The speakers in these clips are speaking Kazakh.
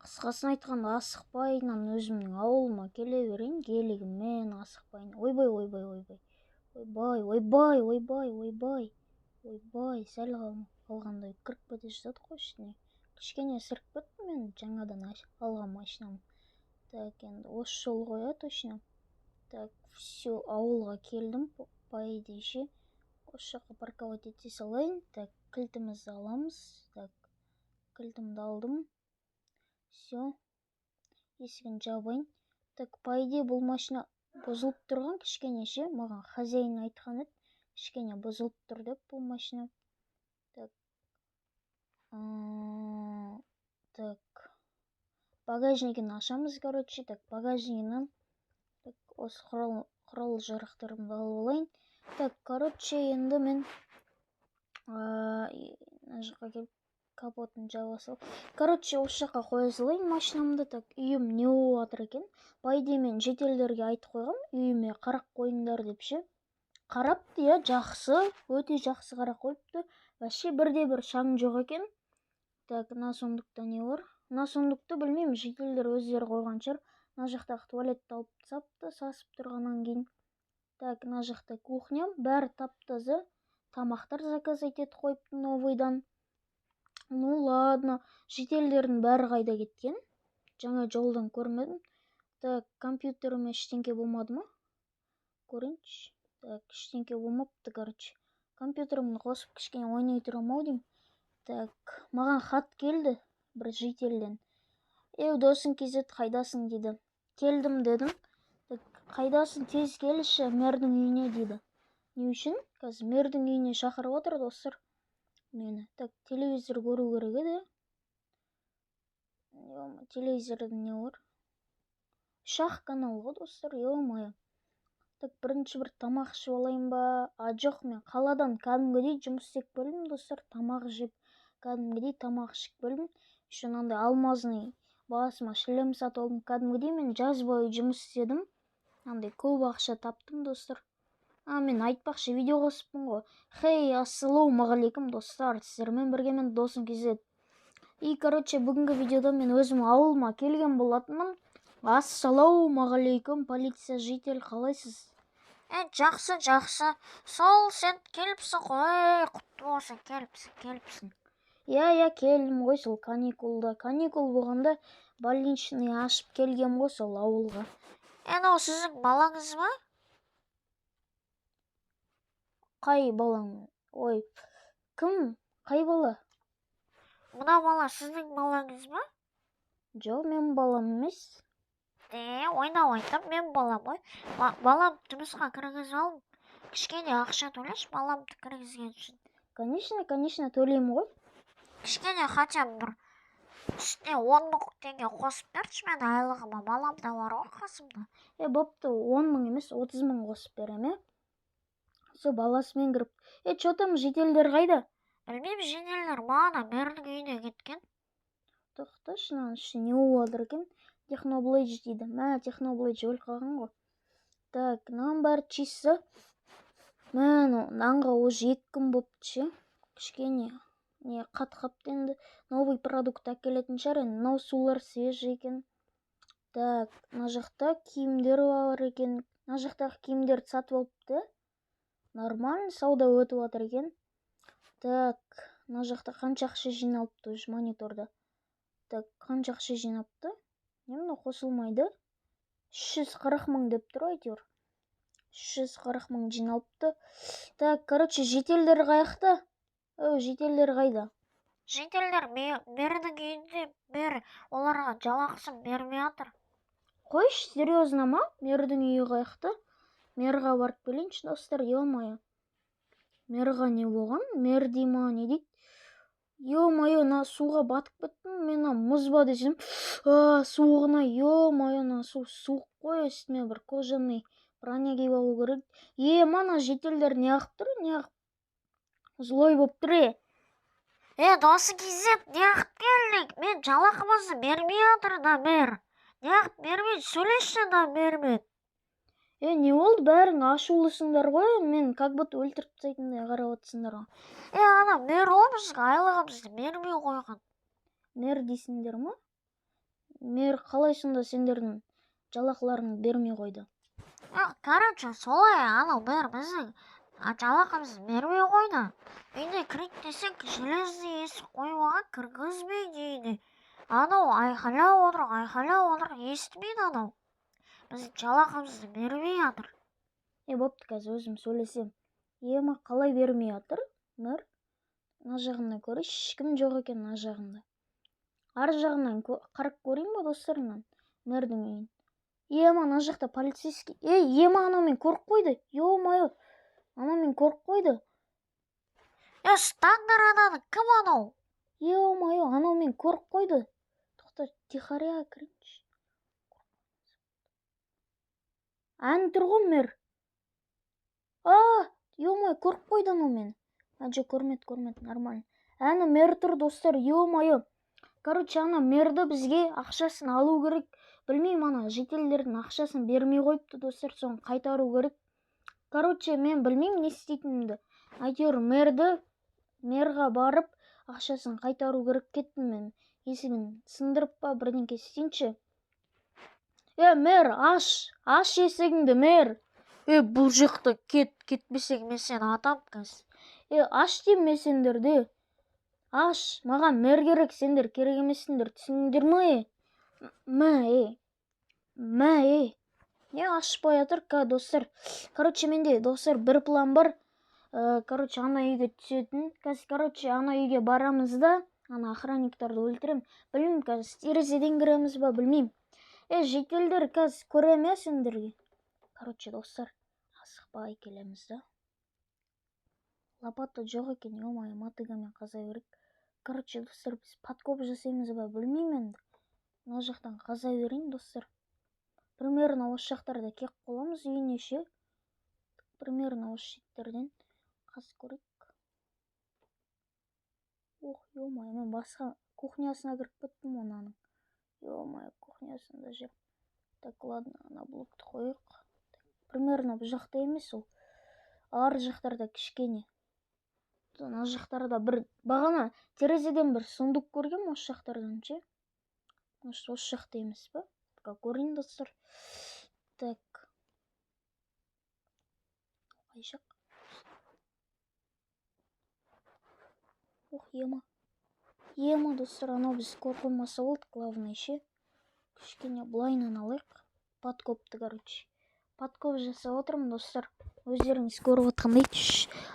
Қысқасын айтқанда асықпайынан өзімнің ауылыма келе берейін, келігіммен асықпайын. Ойбай, сәл қалғандай кіріп кете жатады ғой ішіне. Кішкене сырып кеттім мен жаңадан алған машинам. Так, енді осы жол ғой, точно. Так, все, ауылға келдім, по идее ше. Осы жаққа парковать ете салайын. Так, кілтімізді аламыз. Так, кілтімді алдым. Все, есігін жабайын. Так, по идее бұл машина бұзылып тұрған кішкене ше. Маған хозяин айтқан еді, кішкене бұзылып тұр деп бұл машина. Так, багажнигін ашамыз, короче. Так, багажнигінен осы құрал жарақтарымды алып алайын. Так, короче, енді мен мына жаққа келіп капотын жаба салып. Короче, осы жаққа қоя салайын машинамды. Так, үйім не болып жатыр екен? По идее мен шетелдерге айтып қойғам, үйіме қарап қойыңдар деп ше. Қарапты, иә, жақсы, өте жақсы қарап қойыпты. Вообще бірде-бір шаң жоқ екен. Так, мына сондықта не бар? Мына сондықты білмеймін, шетелдер өздері қойған шығар. Мына жақтағы туалетті алып тастапты, сасып тұрғаннан кейін. Так, мына жақта кухня, бәрі тап-таза. Тамақтар заказ етіп қойыпты новыйдан. Ну ладно, шетелдердің бәрі қайда кеткен? Жаңа жолдан көрмедім. Так, компьютеріме ештеңке болмады ма? Көрейінші. Так, ештеңке болмапты, короче. Компьютерімді қосып кішкене ойнай тұрамау деймін. Так, маған хат келді бір шетелден. Досың кезет, қайдасың дейді. Келдім дедім. Так, қайдасың, тез келші мэрдің үйіне дейді. Не үшін? Қазір мэрдің үйіне шақырып отыр достар мені. Так, телевизор көру керек еді. Телевизорда не бар? Шах канал ғой достар, ё-моё. Так, бірінші бір тамақ ішіп алайын ба? Жоқ, мен қаладан кәдімгідей жұмыс істеп келдім достар. Тамақ жеп, кәдімгідей тамақ ішіп келдім. Еще мынандай алмазный басыма шлем сатып алдым. Кәдімгідей мен жаз бойы жұмыс істедім. Мынандай көп ақша таптым достар. Мен айтпақшы видео қосыппын ғой. Хей, ассалаумағалейкум достар, сіздермен бірге мен досым кезет. Короче, бүгінгі видеода мен өзім ауылыма келген болатынмын. Ассалаумағалейкум, полиция житель, қалайсыз? Жақсы. Сол, сен келіпсің ғой, құтты болсын, келіпсің. Иә, келдім ғой сол каникулда. Каникул болғанда больничный ашып келгем ғой сол ауылға. Ол сіздің балаңыз ба? Қай балаң? Ой, кім? Қай бала? Мына бала сіздің балаңыз ба? Жоқ, мен балам емес. Ойнап, мен балам ғой. Балам жұмысқа кіргізіп алдым. Кішкене ақша төлеші баламды кіргізген үшін. Конечно, төлеймін ғой. Кішкене хотя бір үстіне 10 мың теңге қосып берші, мен айлығыма, балам да бар ғой қасымда. Бопты, 10 мың емес, 30 мың қосып берем, Со баласымен кіріп. Чо там жителдер қайда? Білмеймін, жителдер маған мэрдің үйіне кеткен. Тоқташы, мынаны іші не болып жатыр екен? Техноблейдж дейді. Техноблейдж өліп қалған ғой. Так, мынаның бәрі чисто. Нанға уже 2 күн болыпты ше. Кішкене не қат-қапты енді новый продукт әкелетін шығар. Мынау сулар свежий екен. Так, мына жақта киімдер бар екен. Мына жақтағы киімдерді сатып алыпты. Нормально сауда өтіп жатыр екен. Так, мына жақта қанша ақша жиналыпты уже мониторда. Так, қанша ақша жинапты? Мына қосылмайды. 340 мың деп тұр әйтеуір. 340 мың жиналыпты. Так, короче, жителдер қаяқта? Жителдер қайда? Жителдер мэрдің үйінде, мэр оларға жалақысын бермей жатыр. Қойшы, серьезно ма? Мэрдің үйі қаяқта? Мэрға барып келейінші достар, ё-моё. Мэрға не болған? Мэр дейма не дейді? Ё-моё, суға батып кеттім. Мен мұз ба десем, суығына, ё-моё, суық қой, үстіме бір кожаный броня киіп алу керек. Мана жителдер не қылып тұр? Не қылып? Злой болып тұр, досы кезет, не қылып келдік? Мен жалақымызды бермей жатыр да мэр. Не қылып бермейді, сөйлеші да мэрмен. Не болды, бәрің ашулысыңдар ғой, мен как будто өлтіріп тастайтындай қарап отырсыңдар ғой. Ана мэр ғой бізге айлығымызды бермей қойған. Мэр дейсіңдер ма? мэр қалай сонда сендердің жалақыларыңды бермей қойды? Короче, солай, анау мэр біздің жалақымызды бермей қойды. Үйде кірейік десек, железный есік қойып алған, кіргізбей дейді. Анау айқайлап отыр, естімейді анау. Біз жалақымызды бермей жатыр. Бопты, қазір өзім сөйлесем. Ема қалай бермей жатыр, мэр? Мына жағына көрейінші, ешкім жоқ екен мына жағында. Ар жағынан қарап көрейін ба достарымнан, мэрдің үйін? Ема мына жақта полицейский. Ема анаумен көріп қойды. Ё-моё, анаумен көріп қойды. Ұстаңдар ананы, кім анау? Ё-моё, анаумен көріп қойды. Тоқта, тихаря кірейінші. Ән тұр ғой, мэр. Ё-моё, көріп қойды анаумен. Көрмеді, нормально. Әні мэр тұр, достар, ё-моё. Короче, ана мэрді бізге ақшасын алу керек. Білмеймін, ана жителдердің ақшасын бермей қойыпты, достар, соны қайтару керек. Короче, мен білмеймін не істейтінімді. Әйтеуір мэрға барып ақшасын қайтару керек кеттім мен. Есігін сындырып па, бірдеңке істейінші. Мэр, аш есігіңді, мэр. Бұл жақта кетпесең мен сені атам қазір. Аш деймін мен сендерді. Аш, маған мэр керек, сендер керек емессіңдер, түсіндіңдер ме? Не ашпай жатыр, достар. Короче, менде, достар, бір план бар. Короче, ана үйге түсетін. Короче, ана үйге барамыз да, ана охранниктарды өлтірем. Білмеймін, қазір терезеден кіреміз ба, білмеймін. Жителдер қазір көрем сендерге. Короче, достар, асықпай келеміз да. Лопата жоқ екен, ё-моё, мотыгамен қаза берейік. Короче, достар, біз подкоп жасаймыз ба, білмеймін енді. Мына жақтан қаза берейін, достар. Примерно осы жақтарда кеп қоламыз үйіне ше. Примерно осы шеттерден қазып көрейік. Ё-моё, мен басқа кухнясына кіріп кеттім онаның. Ё-моё, кухнясында жеп. Так, ладно, ана блокты қойық. Примерно бұл жақта емес ол. Ар жақтарда кішкене. Ана жақтарда бір бағана терезеден бір сундук көргем осы жақтардан ше. Осы жақта емес па? Көрейін, достар. Так. Қай жақ? Ема, достар, анау біз қорқылмаса болды, главное ше. Кішкене бұлайынан алайық. Подкопты, короче. Подкоп жасап отырмын, достар. Өздеріңіз көріп отқандай.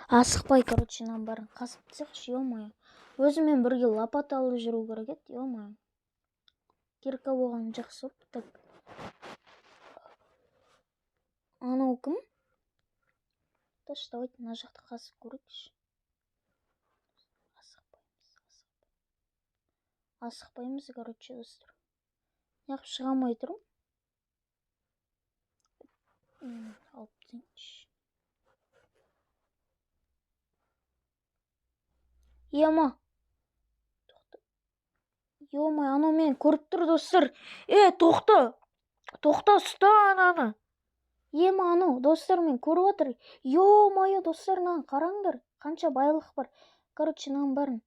Асықпай, короче, нам барын қасып тсекші, ё-моё. Өзімен бірге лопата алып жүру керек еді, ё-моё. Кирка болған жақсы. Так. Анау кім? Таш, давайте мына жақты қасып көрейікші. Асықпаймыз, короче, достар. Неғып шығамай тұрмын. Алып теңші. Ема. Ё-моё, анау мен көріп тұр, достар. Тоқта, ұста ананы. Ема, анау, достар, мен көріп отыр. Ё-моё, достар, нан қараңдар. Қанша байлық бар. Короче, нан барын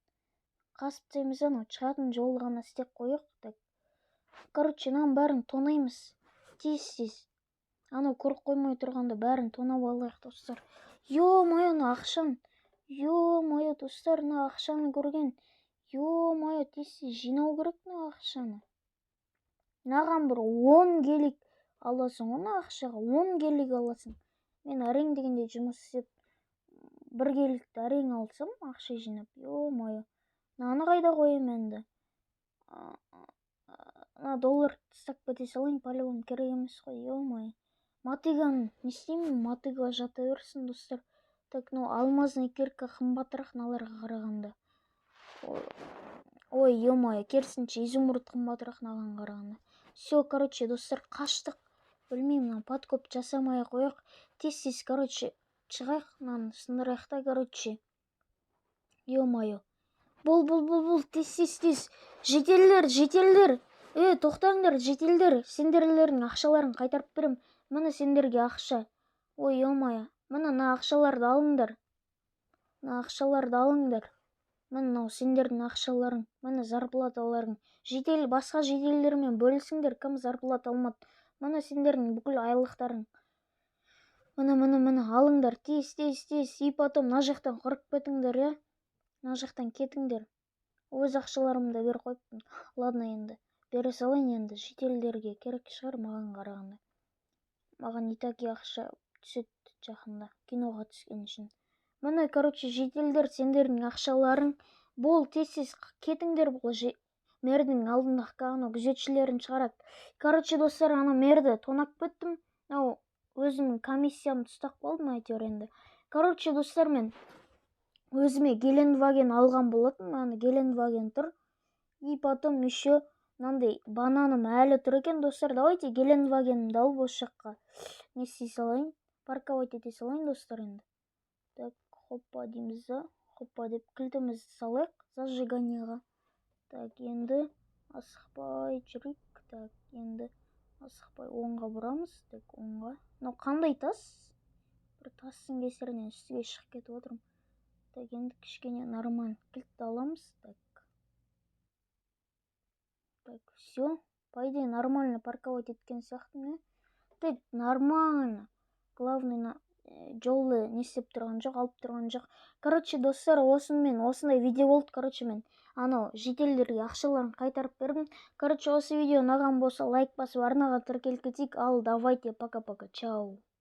қасып тейміз, анау шығатын жол ғана істеп қойық. Короче, нан барын тонаймыз. Тез. Анау көріп қоймай тұрғанда бәрін тонап алайық, достар. Ё-моё, на ақшан. Ё-моё, достар, на ақшаны көрген. Ё-моё, тез жинау керек на ақшаны. Наған бір 10 гелик аласың, оны ақшаға 10 гелик аласың. Мен әрең дегенде жұмыс істеп, 1 геликті әрең алсам, ақша жинап. Ё-моё, наны қайда қойым енді? Доллар тастап кете салайын, полигон керек емес қой, ё-моё. Мотыганы не істеймін? Мотыга жата берсін, достар. Так, алмазный кирка қымбатырақ наларға қарағанда. Ой, ё-моё, керісінше изумруд қымбатырақ наған қарағанда. Все, короче, достар, қаштық. Білмеймін, подкоп жасамай қойық. Тез, короче, шығайық, сындырайық та, короче. Ё-моё. Бол, тез. Жетелдер. Тоқтаңдар, жетелдер. Сендерлердің ақшаларын қайтарып берем. Міне сендерге ақша. Ой, ё-моё. Міне, на ақшаларды алыңдар. міне мынау сендердің ақшаларың, міне зарплаталарың. Басқа жителдермен бөлісіңдер, кім зарплата алмады. Міне сендердің бүкіл айлықтарың. Міне алыңдар, тез. И потом мына жақтан құрып кетіңдер, иә? Мына жақтан кетіңдер. Өз ақшаларымды бер қойыппын. Ладно, енді бере салайын, енді шетелдерге керек шығар маған қарағанда. Маған итаки ақша түседі жақында киноға түскен үшін. Міне, шетелдер, сендердің ақшаларың. Бол, тез кетіңдер, бұл мердің алдындағы ана күзетшілерін шығарады. Достар, ана мерді тонап кеттім. Өзімнің комиссиямды ұстап қалдым әйтеуір енді. Достар, мен өзіме Гелендваген алған болатын. Ана Гелендваген тұр. И потом еще мынандай бананым әлі тұр екен, достар. Давайте Гелендвагенімді алып осы жаққа не істей салайын, парковать ете салайын, достар, енді. Так, хоппа дейміз да, хоппа деп кілтімізді салайық зажиганияға. Так, енді асықпай жүрейік. Так, енді асықпай оңға бұрамыз. Так, оңға. Қандай тас? Бір тастың кесірінен үстіге шығып кетіп отырмын. Так, енді кішкене нормально кілтті аламыз. Так, все. По идее, нормально парковать еткен сияқты. Так, нормально. Главный жолды не істеп тұрған жоқ, алып тұрған жоқ. Достар, осындай видео болды. Мен анау жителдерге ақшаларын қайтарып бердім. Осы видео ұнаған болса лайк басып арнаға тіркеліп кетейік. Ал давайте, пока-пока, чао.